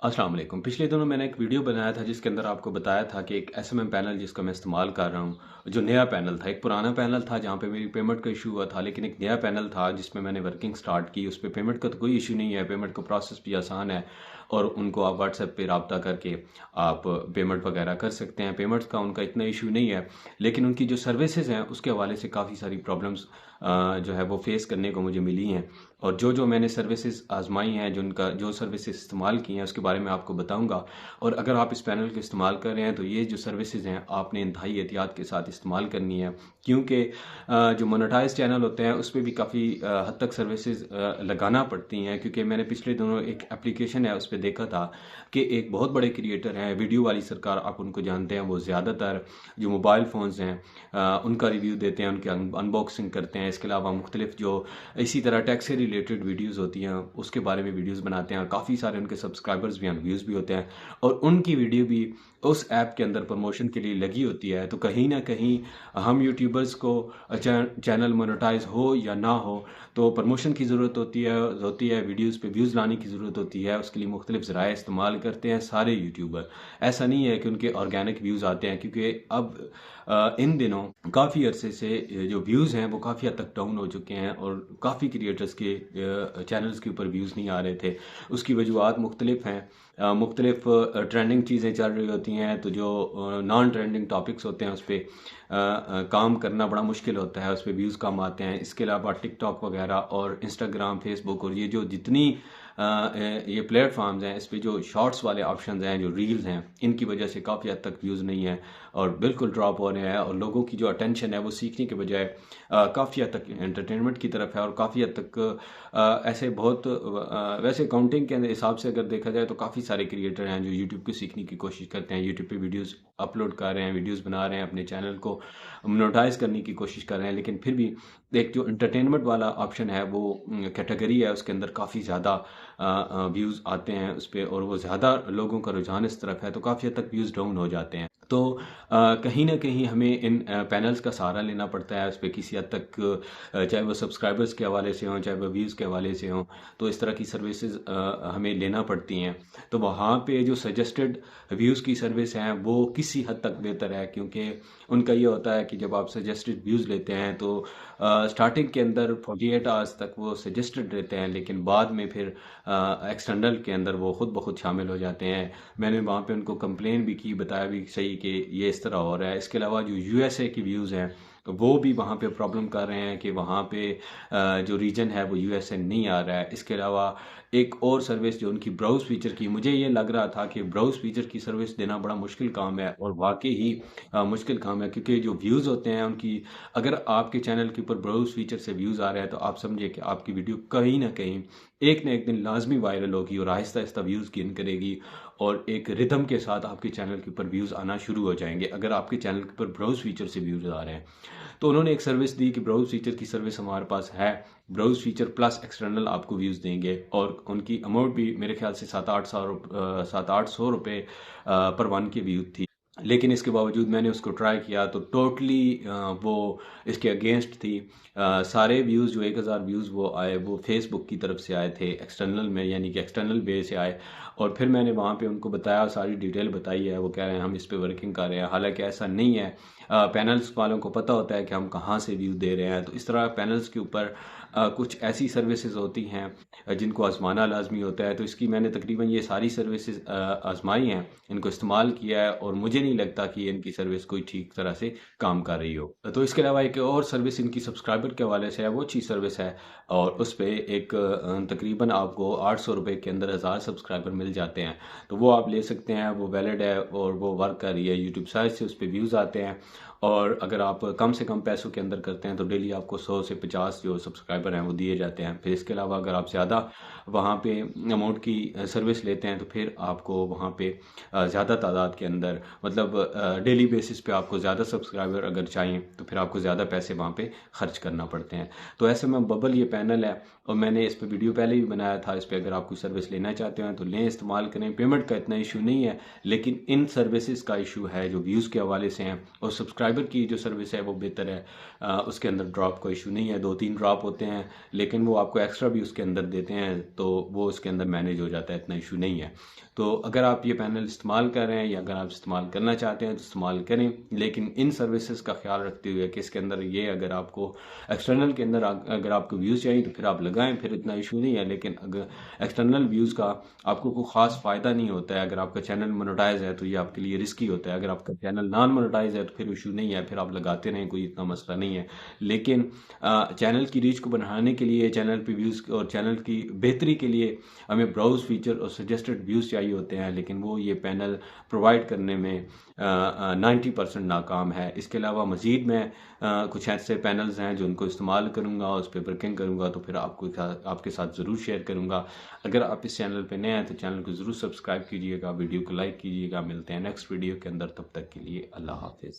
अस्सलाम वालेकुम। पिछले दिनों मैंने एक वीडियो बनाया था जिसके अंदर आपको बताया था कि एक एसएमएम पैनल जिसका मैं इस्तेमाल कर रहा हूँ, जो नया पैनल था, एक पुराना पैनल था जहाँ पे मेरी पेमेंट का इशू हुआ था, लेकिन एक नया पैनल था जिसमें मैंने वर्किंग स्टार्ट की। उस पे पेमेंट का तो कोई इशू नहीं है, पेमेंट का प्रोसेस भी आसान है और उनको आप व्हाट्सएप पे रब्ता करके आप पेमेंट वगैरह कर सकते हैं। पेमेंट्स का उनका इतना इशू नहीं है, लेकिन उनकी जो सर्विसेज हैं उसके हवाले से काफ़ी सारी प्रॉब्लम्स जो है वो फेस करने को मुझे मिली हैं। और जो मैंने सर्विसेज आजमाई हैं, जो सर्विसेज इस्तेमाल की हैं उसके बारे में आपको बताऊंगा। और अगर आप इस पैनल को इस्तेमाल कर रहे हैं तो ये जो सर्विसेज हैं आपने इंतहाई एहतियात के साथ इस्तेमाल करनी है, क्योंकि जो मोनेटाइज चैनल होते हैं उस पर भी काफ़ी हद तक सर्विसेज लगाना पड़ती हैं। क्योंकि मैंने पिछले दिनों एक एप्लीकेशन है उस पर देखा था कि एक बहुत बड़े क्रिएटर हैं, वीडियो वाली सरकार, आप उनको जानते हैं, वो ज़्यादातर जो मोबाइल फ़ोन्स हैं उनका रिव्यू देते हैं, उनके अनबॉक्सिंग करते हैं। इसके अलावा मुख्तलिफ जो इसी तरह टैक्स से रिलेटेड वीडियोस होती हैं उसके बारे में वीडियोस बनाते हैं, और काफ़ी सारे उनके सब्सक्राइबर्स भी हैं, व्यूज़ भी होते हैं, और उनकी वीडियो भी उस ऐप के अंदर प्रमोशन के लिए लगी होती है। तो कहीं ना कहीं हम यूट्यूबर्स को चैनल मोनेटाइज हो या ना हो तो प्रमोशन की ज़रूरत होती है वीडियोस पे व्यूज़ लाने की ज़रूरत होती है। उसके लिए मुख्तलिफ ज़राए इस्तेमाल करते हैं सारे यूट्यूबर। ऐसा नहीं है कि उनके ऑर्गेनिक व्यूज़ आते हैं, क्योंकि अब इन दिनों काफ़ी अरसे से जो व्यूज़ हैं वो काफ़ी हद तक डाउन हो चुके हैं और काफ़ी क्रिएटर्स के चैनल्स के ऊपर व्यूज़ नहीं आ रहे थे। उसकी वजूहत मुख्तलिफ हैं, मुख्तलिफ ट्रेंडिंग चीज़ें चल रही होती हैं, तो जो नॉन ट्रेंडिंग टॉपिक्स होते हैं उस पर काम करना बड़ा मुश्किल होता है, उस पर व्यूज़ कम आते हैं। इसके अलावा टिकटॉक वगैरह और इंस्टाग्राम, फेसबुक और ये जो जितनी ये प्लेटफॉर्म्स हैं, इस पे जो शॉर्ट्स वाले ऑप्शंस हैं, जो रील्स हैं, इनकी वजह से काफ़ी हद तक व्यूज़ नहीं है और बिल्कुल ड्रॉप हो रहे हैं, और लोगों की जो अटेंशन है वो सीखने के बजाय काफ़ी हद तक एंटरटेनमेंट की तरफ है। और काफ़ी हद तक ऐसे बहुत वैसे काउंटिंग के हिसाब से अगर देखा जाए तो काफ़ी सारे क्रिएटर हैं जो यूट्यूब को सीखने की कोशिश करते हैं, यूट्यूब पे वीडियोस अपलोड कर रहे हैं, वीडियोस बना रहे हैं, अपने चैनल को मोनेटाइज करने की कोशिश कर रहे हैं। लेकिन फिर भी एक जो एंटरटेनमेंट वाला ऑप्शन है वो कैटेगरी है, उसके अंदर काफ़ी ज़्यादा व्यूज़ आते हैं उस पर, और वो ज़्यादा लोगों का रुझान इस तरफ है, तो काफ़ी हद तक व्यूज़ डाउन हो जाते हैं। तो कहीं ना कहीं हमें इन पैनल्स का सहारा लेना पड़ता है। उस पर किसी हद तक चाहे वो सब्सक्राइबर्स के हवाले से हों, चाहे वो व्यूज़ के हवाले से हों, तो इस तरह की सर्विसेज हमें लेना पड़ती हैं। तो वहाँ पे जो सजेस्टेड व्यूज़ की सर्विस हैं वो किसी हद तक बेहतर है, क्योंकि उनका ये होता है कि जब आप सजेस्टेड व्यूज़ लेते हैं तो स्टार्टिंग के अंदर 48 आवर्स तक वो सजेस्टेड रहते हैं, लेकिन बाद में फिर एक्सटर्नल के अंदर वो खुद ब खुद शामिल हो जाते हैं। मैंने वहाँ पे उनको कंप्लेन भी की, बताया भी सही कि ये इस तरह हो रहा है। इसके अलावा जो यूएसए की व्यूज़ हैं वो भी वहाँ पे प्रॉब्लम कर रहे हैं कि वहाँ पे जो रीजन है वो यूएसए नहीं आ रहा है। इसके अलावा एक और सर्विस जो उनकी ब्राउज फीचर की, मुझे ये लग रहा था कि ब्राउज फीचर की सर्विस देना बड़ा मुश्किल काम है, और वाकई ही मुश्किल काम है, क्योंकि जो व्यूज़ होते हैं उनकी, अगर आपके चैनल के ऊपर ब्राउज फीचर से व्यूज़ आ रहे हैं तो आप समझिए कि आपकी वीडियो कहीं ना कहीं एक न एक दिन लाजमी वायरल होगी और आहिस्ता आहिस्ता व्यूज़ गेन करेगी, और एक रिदम के साथ आपके चैनल के ऊपर व्यूज़ आना शुरू हो जाएंगे अगर आपके चैनल के ऊपर ब्राउज फीचर से व्यूज़ आ रहे हैं। तो उन्होंने एक सर्विस दी कि ब्राउज फीचर की सर्विस हमारे पास है, ब्राउज फीचर प्लस एक्सटर्नल आपको व्यूज़ देंगे, और उनकी अमाउंट भी मेरे ख्याल से 700-800 रुपये पर वन की व्यू थी। लेकिन इसके बावजूद मैंने उसको ट्राई किया तो टोटली वो इसके अगेंस्ट थी। सारे व्यूज़ जो 1000 व्यूज़ वो आए वो फेसबुक की तरफ से आए थे, एक्सटर्नल में, यानी कि एक्सटर्नल वे से आए। और फिर मैंने वहाँ पे उनको बताया, सारी डिटेल बताई है, वो कह रहे हैं हम इस पे वर्किंग कर रहे हैं, हालांकि ऐसा नहीं है। पैनल्स वालों को पता होता है कि हम कहाँ से व्यू दे रहे हैं। तो इस तरह पैनल्स के ऊपर कुछ ऐसी सर्विसेज होती हैं जिनको आजमाना लाजमी होता है। तो इसकी मैंने तकरीबन ये सारी सर्विसेज आजमाई हैं, इनको इस्तेमाल किया है, और मुझे नहीं लगता कि इनकी सर्विस कोई ठीक तरह से काम कर रही हो। तो इसके अलावा एक और सर्विस इनकी सब्सक्राइबर के हवाले से है, वो अच्छी सर्विस है, और उस पर एक तकरीबन आपको 800 रुपये के अंदर 1000 सब्सक्राइबर मिल जाते हैं। तो वो आप ले सकते हैं, वो वैलिड है और वो वर्क कर रही है। यूट्यूब साइट से उस पर व्यूज़ आते हैं, और अगर आप कम से कम पैसों के अंदर करते हैं तो डेली आपको 100 से 50 जो सब्सक्राइबर हैं वो दिए जाते हैं। फिर इसके अलावा अगर आप ज़्यादा वहाँ पे अमाउंट की सर्विस लेते हैं तो फिर आपको वहाँ पे ज़्यादा तादाद के अंदर, मतलब डेली बेसिस पे आपको ज़्यादा सब्सक्राइबर अगर चाहिए तो फिर आपको ज़्यादा पैसे वहाँ पे खर्च करना पड़ते हैं। तो ऐसे में बबल ये पैनल है, और मैंने इस पर वीडियो पहले भी बनाया था। इस पर अगर आप कोई सर्विस लेना चाहते हैं तो लें, इस्तेमाल करें। पेमेंट का इतना इशू नहीं है, लेकिन इन सर्विसेज का इशू है जो व्यूज़ के हवाले से हैं। और सब्सक्राइबर की जो सर्विस है वो बेहतर है, उसके अंदर ड्रॉप का इशू नहीं है। 2-3 ड्रॉप होते हैं, लेकिन वो आपको एक्स्ट्रा भी उसके अंदर देते हैं, तो वो उसके अंदर मैनेज हो जाता है, इतना इशू नहीं है। तो अगर आप ये पैनल इस्तेमाल कर रहे हैं या अगर आप इस्तेमाल करना चाहते हैं तो इस्तेमाल करें, लेकिन इन सर्विसेज का ख्याल रखते हुए कि इसके अंदर ये अगर आपको एक्सटर्नल के अंदर अगर आपको व्यूज़ चाहिए तो फिर आप लगाएं, फिर इतना इशू नहीं है। लेकिन अगर एक्सटर्नल व्यूज़ का आपको कोई ख़ास फ़ायदा नहीं होता है, अगर आपका चैनल मोनेटाइज है तो ये आपके लिए रिस्की होता है। अगर आपका चैनल नॉन मोनेटाइज है तो फिर इशू नहीं है, फिर आप लगाते रहें, कोई इतना मसला नहीं है। लेकिन चैनल की रीच को बढ़ाने के लिए, चैनल पे व्यूज़ और चैनल की बेहतरी के लिए हमें ब्राउज़ फीचर और सजेस्टेड व्यूज़ चाहिए होते हैं, लेकिन वो ये पैनल प्रोवाइड करने में 90% नाकाम है। इसके अलावा मज़ीद मैं कुछ ऐसे पैनल्स हैं जो उनको इस्तेमाल करूँगा, उस पर वर्किंग करूँगा तो फिर आपके साथ ज़रूर शेयर करूँगा। अगर आप इस चैनल पे नए हैं तो चैनल को ज़रूर सब्सक्राइब कीजिएगा, वीडियो को लाइक कीजिएगा। मिलते हैं नेक्स्ट वीडियो के अंदर, तब तक के लिए अल्लाह हाफिज़।